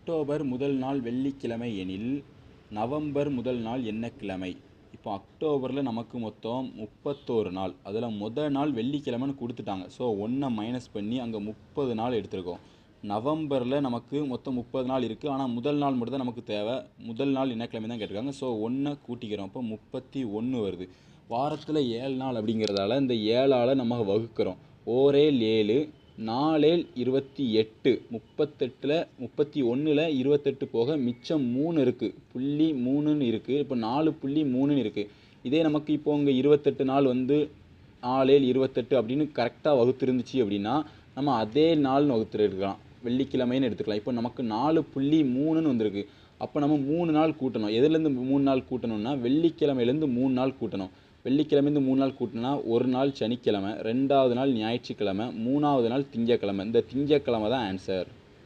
October முதல் நாள் வெள்ளிக்கிழமை எனில் நவம்பர் முதல் நாள் என்ன கிழமை? இப்போ அக்டோபரில் நமக்கு மொத்தம் 31 நாள். அதில் முதல் நாள் வெள்ளிக்கிழமைன்னு கொடுத்துட்டாங்க. ஸோ 1 மைனஸ் பண்ணி அங்கே 30 நாள் எடுத்திருக்கோம். நவம்பரில் நமக்கு மொத்தம் 30 நாள் இருக்குது. ஆனால் முதல் நாள் மட்டும் தான் நமக்கு தேவை. முதல் நாள் என்ன கிழமை தான் கேட்டிருக்காங்க. ஸோ 1 கூட்டிக்கிறோம். அப்போ 31 வருது. வாரத்தில் 7 நாள் அப்படிங்கிறதால இந்த 7ஆல் நம்ம வகுக்கிறோம். ஓரேல் 7, 4 28, 38ல் 31ல் 28 போக மிச்சம் 3 இருக்குது. புள்ளி 3ன்னு இருக்குது. இப்போ 4.3ன்னு இருக்குது. இதே நமக்கு இப்போ இங்கே 28 நாள் வந்து 4 28 அப்படின்னு கரெக்டாக வகுத்துருந்துச்சு அப்படின்னா நம்ம அதே நாள்னு வகுத்துருக்கலாம். வெள்ளிக்கிழமைன்னு எடுத்துக்கலாம். இப்போ நமக்கு 4.3ன்னு வந்திருக்கு. அப்போ நம்ம 3 நாள் கூட்டணும். எதுலேருந்து 3 நாள் கூட்டணும்னா வெள்ளிக்கிழமையிலேருந்து 3 நாள் கூட்டணும். வெள்ளிக்கிழமைந்து 3 நாள் கூட்டினா ஒரு நாள் சனிக்கிழமை, 2வது நாள் ஞாயிற்றுக்கிழமை, 3வது நாள் திங்கக்கிழமை. இந்த திங்கக்கிழமை தான் ஆன்சர்.